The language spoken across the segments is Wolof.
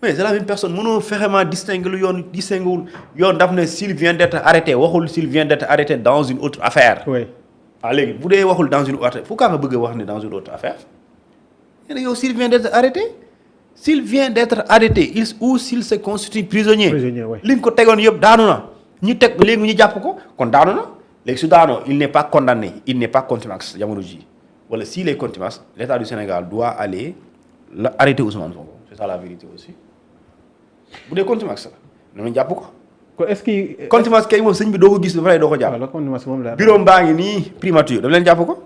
mais c'est la même personne mënoo vraiment distinguer lu yoon distinguewul yoon daf ne s'il vient d'être arrêté waxul s'il vient d'être arrêté dans une autre affaire. oui. léegi bu dee waxul dans une autre affaire pourquoi nga bëgg a wax ne dans une autre affaire nee na yow s'il vient d'être arrêté s'il vient d'être arrêté ou s'il se constitue prisonnier. oui. li nga ko tegoon yëpp daanu na ñu teg léegi ñu jàpp ko kon daanu na léegi su daanoo il n'est pas condamné il n'est pas contumax jamono ji wala s'il est contumax l'État du Sénégal doit aller la arrêter Ousmane Sonko c'est ça la vérité aussi bu dee contumax la nañu jàpp ko. kon est-ce que. contumace kay moom sëñ bi doo ko gis ba pare doo ko jàpp. waaw contumace moom la. bureau baa ngi nii primature daf leen jàpp ko.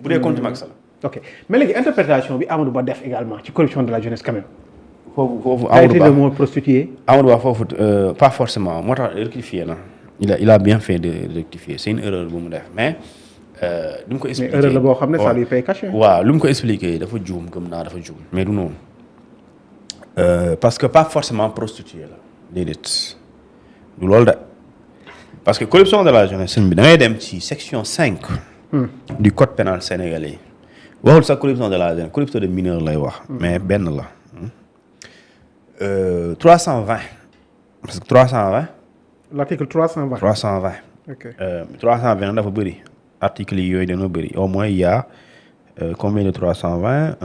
bu dee contumace la. ok mais léegi interprétation bi Amadou Ba def également ci corruption de la jeunesse quand même. foofu Amadou Ba le mot prostituée. Amadou Ba foofu pas forcément moo tax rectifié na. il a bien fait de rectifier c'est une erreur bu mu def mais. lu mu ko expliqué mais erreur la boo xam ne ça lui paye cash. waaw lu mu ko expliqué dafa juum gëm naa dafa juum mais du noonu. parce que pas forcément prostituée la déedéet du loolu de parce que corruption de la jeunesse sëñ bi da ngay dem ci section 5. du code pénal sénégalais waxul sax corruption de la jeunesse corruption de mineur lay wax. mais benn la. 320 parce que 320. l'article 320. 320. ok 320 dafa bëri articles yi yooyu dañoo bëri au moins il y a combien de 320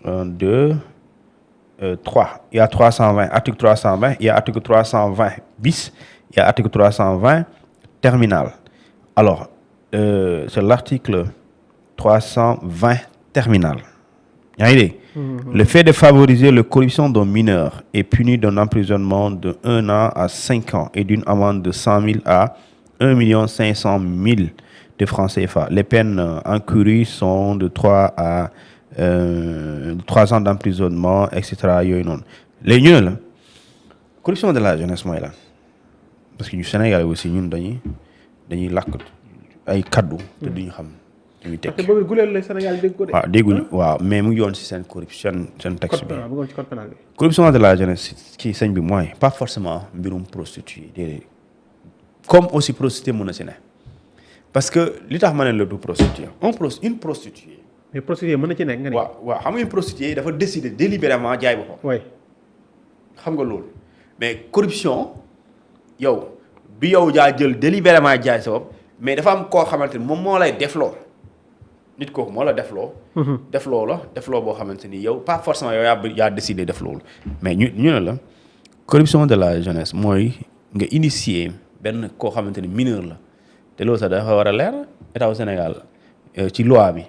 1 2 3 il y a 320 article 320 il y a article 320 bis il y a article 320 terminal alors c'est l'article 320 terminal yaa ngi dégg. Le fait de favoriser la corruption d'un mineur est puni d'un emprisonnement de 1 an à 5 ans et d'une amende de 100 000 à 1 500 000 de francs CFA. Les peines encourues sont de 3 à 3 ans d'emprisonnement, etc. yooyu noonu léegi ñu ne la corruption de la jeunesse mooy la parce que ñu Sénégal aussi ñun dañuy làkk ay kaddu te duñu xam ñuy tekki. te boobu guleel la Sénégal dégg ko de. waaw dégguñu waaw mais mu ngi yoon si seen corruption seen texte bi. bëggoon ci code pénal bi. corruption de la jeunesse ci sëñ bi mooy pas forcément mbirum prostituée déedéet comme aussi prostituée mën na si ne parce que li tax ma ne la du prostituée une prostituée. mais prostituée mën na ci nekk nga ne. waaw xam nga une prostituée dafa décider délibérément jaay boppam. oui. xam nga loolu mais corruption yow bi yow jaa jël délibérément jaay sa bopp mais dafa am koo xamante ni moom moo lay defloo nit kooku moo la defloo. defloo boo xamante ni yow pas forcément yow yaa décidé def loolu mais ñu ne la corruption de la jeunesse mooy nga initier benn koo xamante ni mineur la te loolu sax dafa war a leer état au Sénégal ci loi bi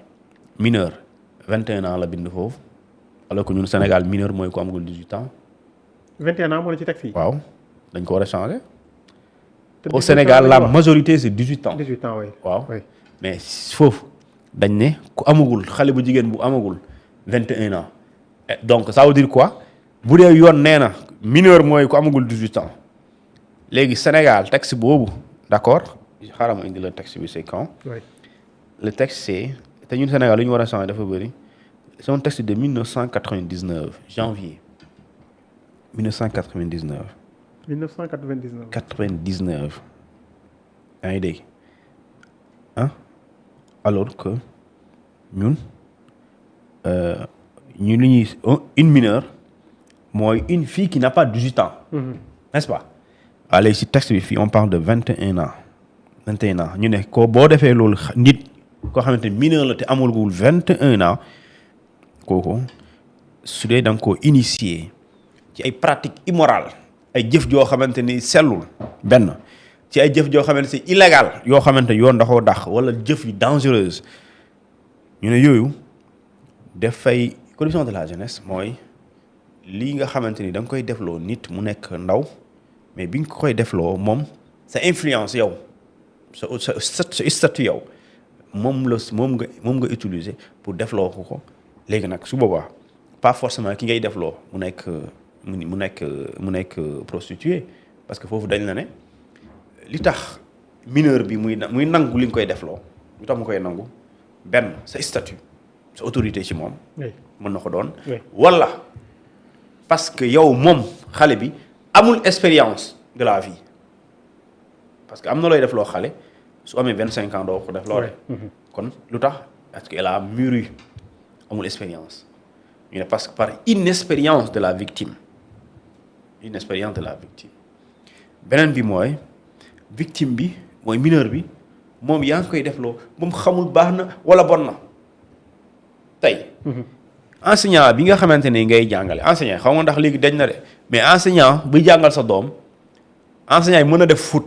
mineur 21 ans la bind foofu alors que ñun Sénégal mineur mooy ko amagul 18 ans. 21 ans moo la ci teg fii. waaw dañ ko war a changer. au Sénégal la majorité c'est 18 ans. 18 ans oui. waaw mais foofu dañ ne ku amagul xale bu jigéen bu amagul 21 ans donc ça veut dire quoi bu dee yoon nee na mineur mooy ku amagul 18 ans léegi Sénégal texte boobu d'accord xaaral ma indi la texte bi c'est quand. oui. le texte c'est te ñun Sénégal lu ñu war a changer dafa bëri c'est un texte de 1999 janvier 1999. 1999. 99 yaa ngi dégg ah alors que ñun li ñuy une mineure mooy une fille qui n'a pas 18 ans. N'est-ce pas. waaw léegi si texte bi fii on parle de 21 ans 21 ans ñu ne ko boo defee loolu nit koo xamante ni mineur la te amulgul 21 ans kooku su dee da nga koo initier ci ay pratiques immorales. ay jëf joo xamante ni sellul benn ci ay jëf joo xamante c'est illégal yoo xamante yoon da koo dàq wala jëf yu dangereuse ñu ne yooyu dafay corruption de la jeunesse mooy lii nga xamante ni da nga koy defloo nit mu nekk ndaw mais bi nga koy defloo moom sa influence yow sa statut yow moom nga utiliser pour defloo ko léegi nag su boobaa pas forcément ki ngay defloo mu nekk prostituée parce que foofu dañ la ne li tax mineur bi muy nangu li nga koy defloo lu tax mu koy nangu benn sa statut sa autorité ci moom. mën na ko doon. wala parce que yow moom xale bi amul expérience de la vie parce que am na looy defloo xale su amee 25 ans doo ko def loole kon lu tax parce que elle a mûri amul expérience ñu ne parce que par inexpérience de la victime. une expérience de la victime beneen bi mooy victime bi mooy mineur bi moom yaa ngi koy def loo moom xamul baax na wala bon na tey enseignant bi nga xamante ne ngay jàngale enseignant xaw ma ndax léegi dañ na de mais enseignant buy jàngal sa doom enseignant yi mën a def foot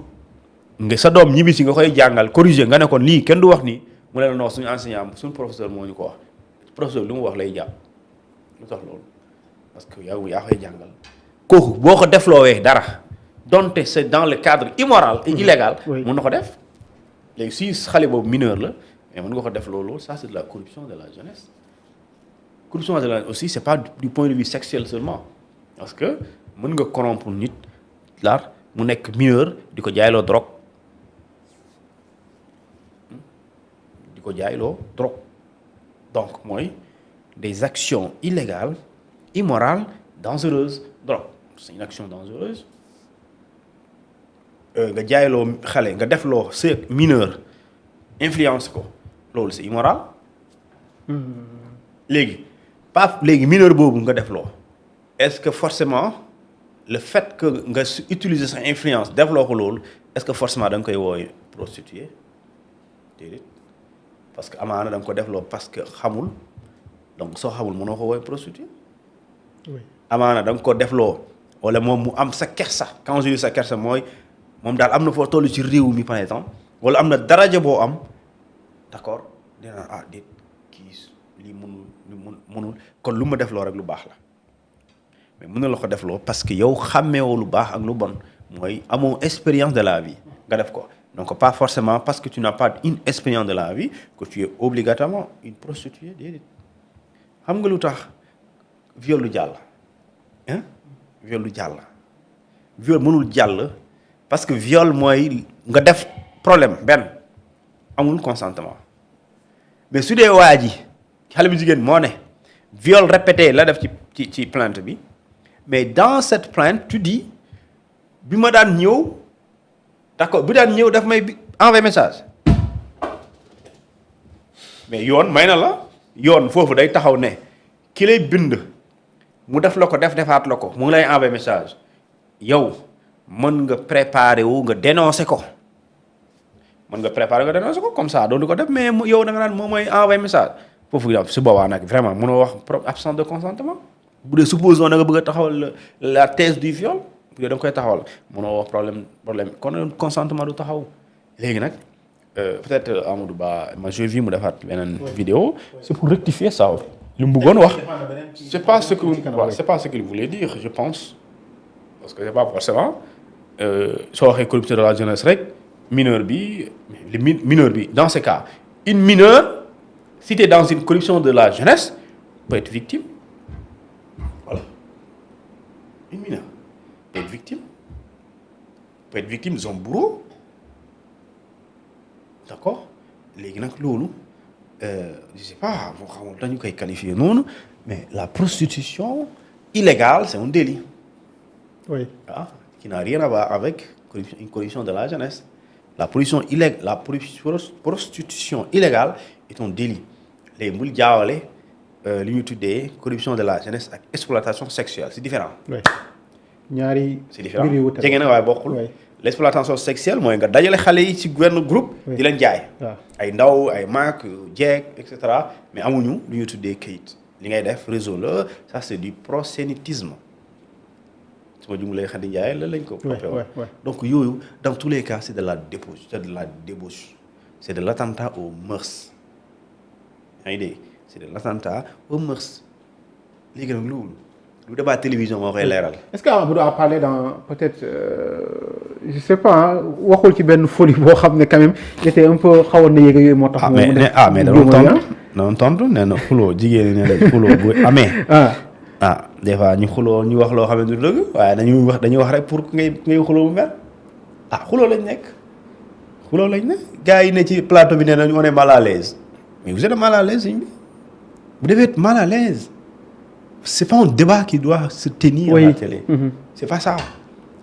nga sa doom ñibbi si nga koy jàngal corriger nga ne ko lii kenn du wax nii mu ne la non suñu enseignant suñu professeur moo ñu ko wax professeur lu mu wax lay jàpp lu tax loolu parce que yow yaa koy jàngal kooku boo ko defloowee dara donte c'est dans le cadre immoral et illégal mën na ko def léegi si xale boobu mineur la mais mën nga ko def loolu ça c'est de la corruption de la jeunesse corruption de la jeunesse aussi c'est pas du point de vue sexuel seulement parce que mën nga corrompre nit laar mu nekk mineur di ko jaayloo drogue di ko jaayloo drogue donc mooy des actions illégales immorales dangereuses drogue c'est une action dangereuse nga jaayloo xale nga def loo sa mineur influence ko loolu c'est immoral léegi léegi mineur boobu nga def loo est-ce que forcément le fait que nga utiliser sa influence def loo ko loolu est-ce que forcément da nga koy wooy prostituée déedéet parce que amaana da nga ko def loo parce que xamul donc soo xamul mënoo ko wooy prostituée amaana da nga ko def loo wala moom mu am sa kersa quand je dis sa kersa mooy moom daal am na foo toll ci réew mi par exemple wala am na daraja boo am d'accord dina déet kii lii mënul kon lu ma def loo rek lu baax la mais mën na la ko def loo parce que yow xàmmeewoo lu baax ak lu bon mooy amoo expérience de la vie nga def ko donc pas forcément parce que tu n'as pas une expérience de la vie que tu es obligatoirement une prostituée déedéet xam nga lu tax viol lu jàll viol lu jàll viol mënul jàll parce que viol mooy nga def problème benn amul consentement mais su dee waa ji xale bu jigéen moo ne viol répété la def ci plainte bi mais dans cette plainte tu dis bi ma daan ñëw d'accord bi daan ñëw daf may envoyer message mais yoon may na la yoon foofu day taxaw ne ki lay bind mu def la ko defaat la ko mu ngi lay envoyer message yow mën nga préparer wu nga dénoncer ko comme ça doo di ko def mais yow da nga naan moom mooy envoyer message foofu su boobaa nag vraiment mënoo wax absence de consentement bu dee supposons da nga bëgg a taxawal la thèse du viol bu dee da nga koy taxawal mënoo wax problème kon consentement du taxaw léegi nag peut-être Amadou Ba ma j'ai vu mu defaat beneen vidéo c'est pour rectifier ça li mu bëggoon wax c'est pas ce qu'il voulait dire je pense parce que c'est pas forcément soo waxee corruption de la jeunesse rek mineur bi dans ce cas une mineure citée dans une corruption de la jeunesse peut être victime voilà une mineure peut être victime de son bourreau d'accord léegi nag loolu je sais pas moo xamul dañu koy qualifier noonu mais la prostitution illégale c'est un délit qui n'a rien à voir avec une corruption de la jeunesse la prostitution illégale est un délit léegi bul jaawale li ñu tuddee corruption de la jeunesse ak exploitation sexuelle c'est différent c'est différent jege na waaye bokkul l'exploitation sexuelle mooy nga dajale xale yi ci benn groupe di leen jaay ay ndaw ay mag jeeg et cetera mais amuñu lu ñu tuddee kayit li ngay def réseau la ça c'est du proxénétisme su ma jumlee Khady Ndiaye la lañ ko donc yooyu dans tous les cas c'est de la débauche c'est de l'attentat aux mœurs yaa ngi dégg c'est de l'attentat aux mœurs léegi nag loolu lu débat télévision moo koy leeral. est-ce que Amadou a parlé dans peut-être je sais pas waxul ci benn folie boo xam ne quand même était un peu xawoon na yéeg yooyu moo tax. mais danoon tontu nee na xuloo jigéen ñi ne la xuloo bu amee. Des fois ñu xuloo ñu wax loo xam ne du dëgg waaye dañuy wax rek pour ngay xuloo bu mel xuloo lañ nekk gars yi ne ci plateau bi nee nañu on est mal à l'aise mais vous êtes mal à l'aise bi vous devez être mal à l'aise c'est pas un débat qui doit se tenir à la télé c'est pas ça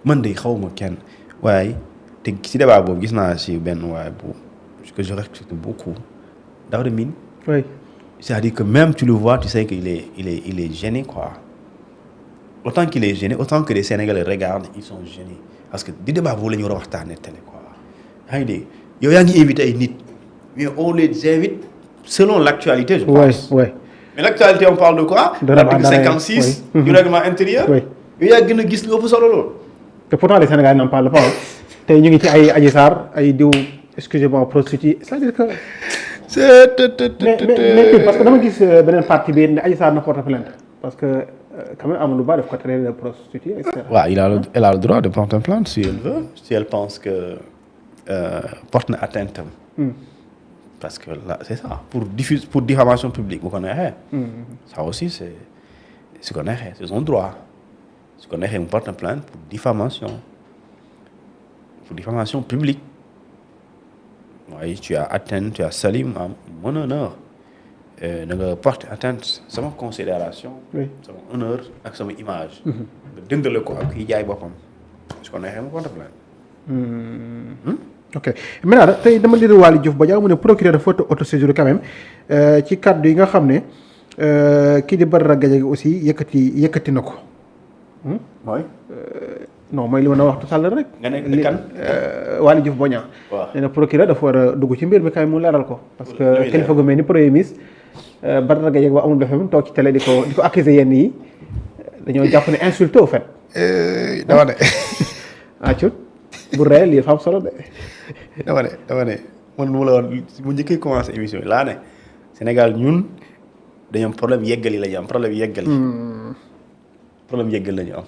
man de xawma kenn waaye te ci débat boobu gis naa si benn waaye bu que je respecte beaucoup Daouda Mine c'est-à-dire que même tu le vois tu sais qu'il est gêné quoi autant qu'il est gêné autant que les Sénégalais regardent ils sont gênés parce que di débat boobu la ñu war a waxtaanee télé quoi yaa ngi dégg yow yaa ngi invité ay nit mais on les invite selon l'actualité je pense. oui. mais l'actualité on parle de quoi. de l'article 56 du règlement intérieur. oui yow yaa gën a gis lu ëpp solo loolu. te pourtant les Sénégalais n'en parlent pas tey ñu ngi ci ay Adji Sarr ay diw excusez-moi prostituée c'est-à-dire que. mais parce que dama gis beneen partie bi ne Adji Sarr na porter plainte parce que quand même Amadou Ba daf ko traité de prostituée et cetera. waaw elle a le droit de porter plainte si elle veut si elle pense que porte na atteinte am. parce que là c'est ça pour diffamation publique bu ko neexee. ça aussi c'est su ko neexee c'est son droit su ko neexee mu porte plainte pour diffamation publique waaye tu as atteint tu as sali mon honneur da nga porter atteinte sama considération sama honneur ak sama image nga dëndale ko ak kiy jaay boppam su ko neexee mu porte plainte. ok maintenant tey dama lire Waly Diouf Bodiang mu ne procureur dafa autosaisir quand même ci kàddu yi nga xam ne kii di Badara Gadiaga aussi yëkkati na ko. mooy. non mooy li ma la wax tout à l'heure rek. nga ne kan. Waly Diouf Bodiang. waaw nee na procureur dafa war a dugg ci mbir mi quand même mu leeral ko. parce que kilifa gu mel ni premier ministre Badara Gadiaga ba amul BFM toog ci télé di ko accuser yenn yi dañoo jàpp ne insulté au fait. dama ne. cut bu réel lii dafa am solo de. dama ne man mu la woon bu njëkkee commencé émission yi laa ne Sénégal ñun dañoo am problème yeggali la ñu am problème yeggali la ñu am.